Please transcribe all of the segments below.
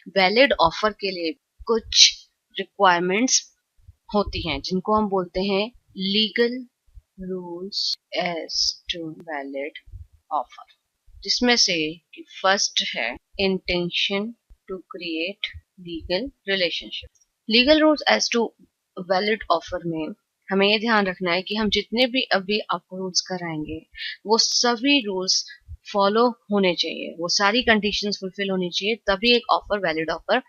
Valid offer के लिए कुछ रिक्वायरमेंट्स होती हैं जिनको हम बोलते हैं legal rules as to valid offer, जिसमें से कि फर्स्ट है intention to create legal relationship. Legal rules as to valid offer में हमें ये ध्यान रखना है कि हम जितने भी अभी आपको रूल्स कराएंगे वो सभी रूल्स फॉलो होने चाहिए, वो सारी कंडीशंस फुलफिल होनी चाहिए, तभी एक ऑफर वैलिड ऑफर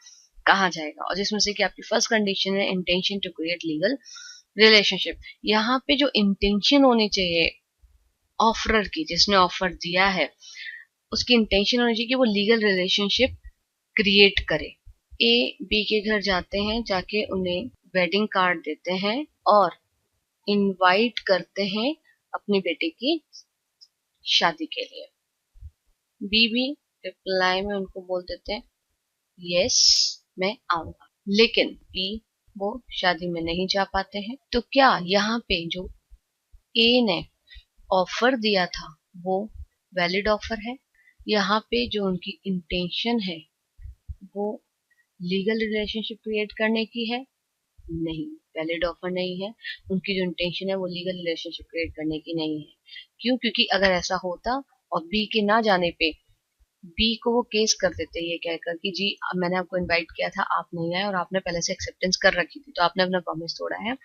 कहा जाएगा। और जिसमें से कि आपकी फर्स्ट कंडीशन है intention to create legal relationship. यहाँ पे जो इंटेंशन होनी चाहिए ऑफरर की, जिसने ऑफर दिया है, उसकी इंटेंशन होनी चाहिए कि वो लीगल रिलेशनशिप क्रिएट करे। ए बी के घर जाते हैं, जाके उन्हें वेडिंग कार्ड देते हैं और इनवाइट करते हैं अपनी बेटी की शादी के लिए। बी भी रिप्लाई में उनको बोल देते हैं यस मैं आऊंगा, लेकिन बी वो शादी में नहीं जा पाते हैं। तो क्या यहाँ पे जो ए ने ऑफर दिया था वो वैलिड ऑफर है? यहाँ पे जो उनकी इंटेंशन है वो लीगल रिलेशनशिप क्रिएट करने की है? नहीं, वैलिड ऑफर नहीं है। उनकी जो इंटेंशन है वो लीगल रिलेशनशिप क्रिएट करने की नहीं है। क्यों? क्योंकि अगर ऐसा होता और बी के ना जाने पे बी को वो केस कर देते ये कहकर कि जी मैंने आपको इनवाइट किया था, आप नहीं आए और आपने पहले से एक्सेप्टेंस कर रखी थी, तो आपने अपना प्रॉमिस तोड़ा है,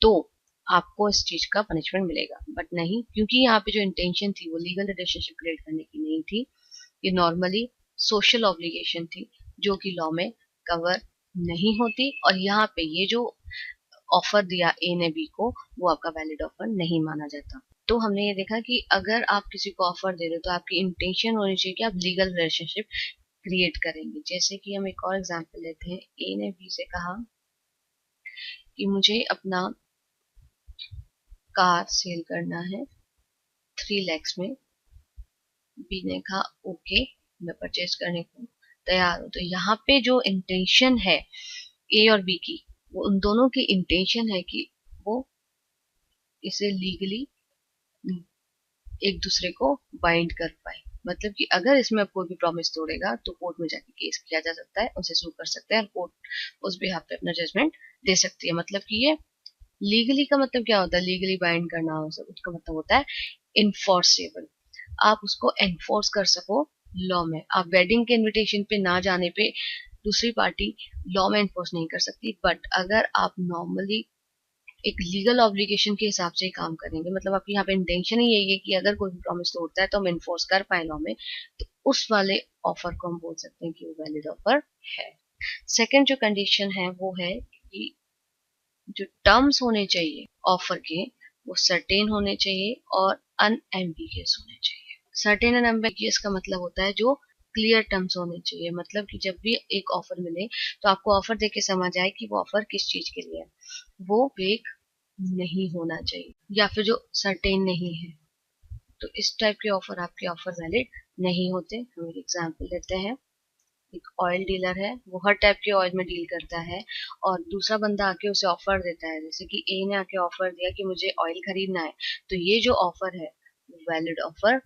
तो आपको इस चीज का पनिशमेंट मिलेगा। बट नहीं, क्योंकि यहाँ पे जो इंटेंशन थी वो लीगल रिलेशनशिप क्रिएट करने की नहीं थी, ये नॉर्मली सोशल ऑब्लिगेशन थी जो कि लॉ में कवर नहीं होती। और यहाँ पे ये जो ऑफर दिया ए ने बी को वो आपका वैलिड ऑफर नहीं माना जाता। तो हमने ये देखा कि अगर आप किसी को ऑफर दे रहे हो तो आपकी इंटेंशन होनी चाहिए कि आप लीगल रिलेशनशिप क्रिएट करेंगे। जैसे कि हम एक और एग्जांपल लेते हैं, ए ने बी से कहा कि मुझे अपना कार सेल करना है 3 lakhs में। बी ने कहा ओके मैं परचेज करने को तैयार हूँ। तो यहाँ पे जो इंटेंशन है ए और बी की, वो उन दोनों की इंटेंशन है कि वो इसे लीगली एक दूसरे को बाइंड कर पाए। मतलब कि अगर इसमें अब कोई भी प्रॉमिस तोड़ेगा तो कोर्ट में जाके केस किया जा सकता है, उसे सू कर सकते हैं और कोर्ट उस बिहाफ पे अपना जजमेंट दे सकती है। मतलब कि ये लीगली का मतलब क्या होता है? लीगली बाइंड करना हो सब, उसका मतलब होता है इन्फोर्सेबल। आप उसको एनफोर्स कर सको लॉ में। आप वेडिंग के इनविटेशन पे ना जाने पे दूसरी पार्टी लॉ में एनफोर्स नहीं कर सकती, बट अगर आप नॉर्मली एक लीगल ऑब्लिगेशन के हिसाब से काम करेंगे, मतलब आपकी यहाँ पे इंटेंशन ही यही है कि अगर कोई प्रॉमिस तोड़ता है तो हम इन्फोर्स कर पाए लॉ में, तो उस वाले ऑफर को हम बोल सकते हैं कि वो वैलिड ऑफर है। सेकंड जो कंडीशन है वो है कि जो टर्म्स होने चाहिए ऑफर के वो सर्टेन होने चाहिए और अनएम्बिगियस होने चाहिए। सर्टेन एंड एम्बिगियस का मतलब होता है जो क्लियर टर्म्स होने चाहिए। मतलब कि जब भी एक ऑफर मिले तो आपको ऑफर देके समझ आए कि वो ऑफर किस चीज के लिए है। वो वेग नहीं होना चाहिए या फिर जो सर्टेन नहीं है, तो इस टाइप के ऑफर आपके ऑफर वैलिड नहीं होते। हम एक एग्जांपल लेते हैं, एक ऑयल डीलर है, वो हर टाइप के ऑयल में डील करता है और दूसरा बंदा आके उसे ऑफर देता है, जैसे कि ए ने आके ऑफर दिया कि मुझे ऑयल खरीदना है, तो ये जो ऑफर है वो वैलिड ऑफर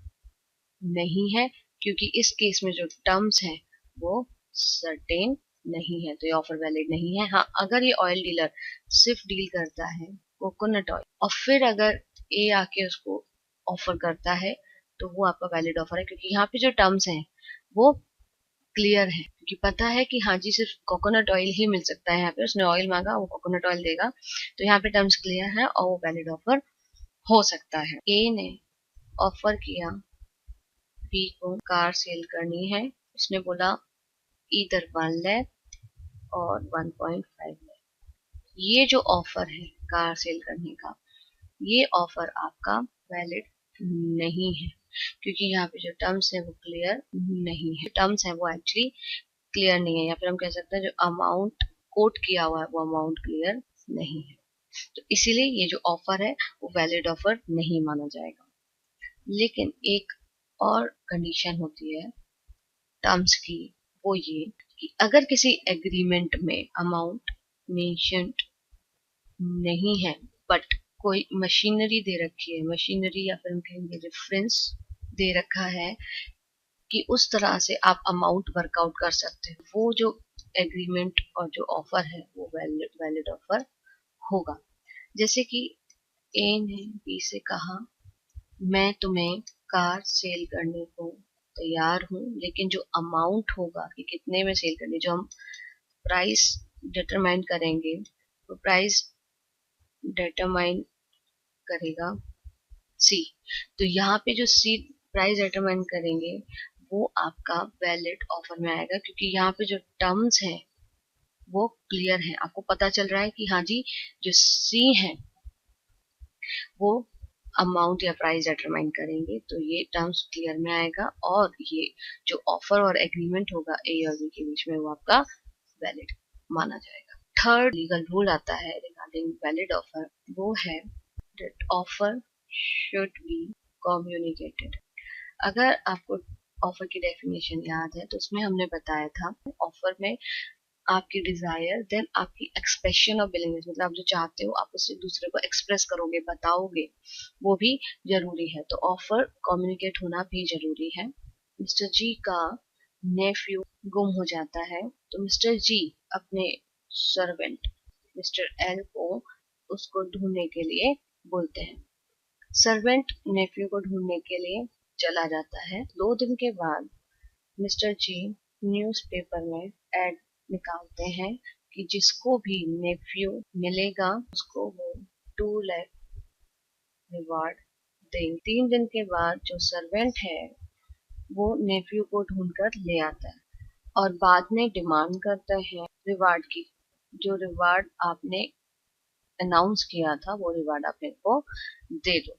नहीं है, क्योंकि इस केस में जो टर्म्स हैं वो सर्टेन नहीं है, तो ये ऑफर वैलिड नहीं है। हाँ, अगर ये ऑयल डीलर सिर्फ डील करता है कोकोनट ऑयल और फिर अगर ए आके उसको ऑफर करता है तो वो आपका वैलिड ऑफर है, क्योंकि यहाँ पे जो टर्म्स हैं वो क्लियर है, क्योंकि पता है कि हाँ जी सिर्फ कोकोनट ऑयल ही मिल सकता है। यहाँ पे उसने ऑयल मांगा, वो कोकोनट ऑयल देगा, तो यहाँ पे टर्म्स क्लियर है और वो वैलिड ऑफर हो सकता है। ए ने ऑफर किया बी को कार सेल करनी है, उसने बोला इधर 1 लाख और 1.5 लाख। ये जो ऑफर है कार सेल करने का, ये ऑफर आपका वैलिड नहीं है, क्योंकि यहाँ पे जो टर्म्स है वो क्लियर नहीं है। टर्म्स है वो एक्चुअली क्लियर नहीं है, या फिर हम कह सकते हैं जो अमाउंट कोट किया हुआ है वो अमाउंट क्लियर नहीं है, तो इसीलिए ये जो ऑफर है वो वैलिड ऑफर नहीं माना जाएगा। लेकिन एक और कंडीशन होती है टर्म्स की, वो ये कि अगर किसी एग्रीमेंट में अमाउंट मेंशन्ड नहीं है बट कोई मशीनरी दे रखी है, मशीनरी या फिर हम कहेंगे रेफरेंस दे रखा है कि उस तरह से आप अमाउंट वर्कआउट कर सकते हो। वो जो एग्रीमेंट और जो ऑफर है वो वैलिड ऑफर होगा। जैसे कि ए ने बी से कहा मैं तुम्हें कार सेल करने को तैयार हूँ, लेकिन जो अमाउंट होगा कि कितने में सेल करनी, जो हम प्राइस डिटरमाइन करेंगे, तो प्राइस डिटरमाइन करेगा सी। तो यहाँ पे जो सी प्राइस डिटरमाइन करेंगे वो आपका वैलिड ऑफर में आएगा, क्योंकि यहाँ पे जो टर्म्स हैं वो क्लियर है। आपको पता चल रहा है कि हाँ जी, जो सी है वो अमाउंट या प्राइस डिटरमाइन करेंगे, तो ये टर्म्स क्लियर में आएगा और ये जो ऑफर और एग्रीमेंट होगा ए और बी के बीच में वो आपका वैलिड माना जाएगा। थर्ड लीगल रूल आता है रिगार्डिंग वैलिड ऑफर, वो है that offer should be communicated. अगर आपको ऑफर की डेफिनेशन याद है तो उसमें हमने बताया था ऑफर में आपकी डिजायर, देन आपकी एक्सप्रेशन ऑफ विलिंगनेस, मतलब आप जो चाहते हो आप उसे दूसरे को एक्सप्रेस करोगे, बताओगे, वो भी जरूरी है। तो ऑफर कम्युनिकेट होना भी जरूरी है। मिस्टर जी का नेफ्यू गुम हो जाता है, तो मिस्टर जी अपने सर्वेंट मिस्टर एल को उसको ढूंढने के लिए बोलते हैं। सर्वेंट नेफ्यू को ढूंढने के लिए चला जाता है। 2 दिन के बाद मिस्टर जी न्यूज़पेपर में एड निकालते हैं कि जिसको भी नेफ्यू मिलेगा उसको वो 2 लाख रिवार्ड देंगे। 3 दिन के बाद जो सर्वेंट है वो नेफ्यू को ढूंढकर ले आता है और बाद में डिमांड करता है रिवार्ड की। जो रिवार्ड आपने अनाउंस किया था वो रिवार्ड आप मेरे को दे दो।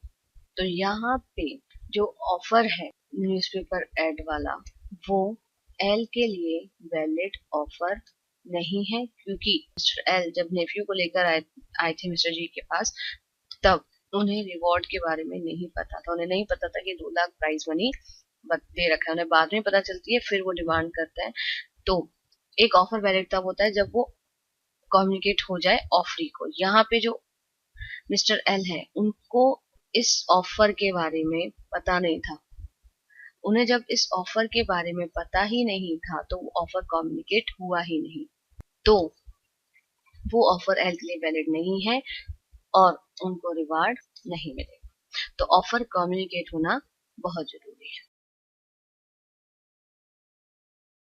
तो यहाँ पे जो ऑफर है न्यूज़पेपर एड वाला वो एल के लिए वैलिड ऑफर नहीं है, क्योंकि मिस्टर एल जब नेफ्यू को लेकर आए थे मिस्टर जी के पास, तब उन्हें रिवॉर्ड के बारे में नहीं पता था। उन्हें नहीं पता था कि 2 लाख प्राइज मनी दे रखा है। उन्हें बाद में पता चलती है, फिर वो डिमांड करते हैं। तो एक ऑफर वैलिड तब होता है जब वो कम्युनिकेट हो जाए ऑफरी को। यहाँ पे जो मिस्टर एल है उनको इस ऑफर के बारे में पता नहीं था। उन्हें जब इस ऑफर के बारे में पता ही नहीं था तो वो ऑफर कम्युनिकेट हुआ ही नहीं, तो वो ऑफर एल के लिए वैलिड नहीं है और उनको रिवार्ड नहीं मिलेगा। तो ऑफर कम्युनिकेट होना बहुत जरूरी है।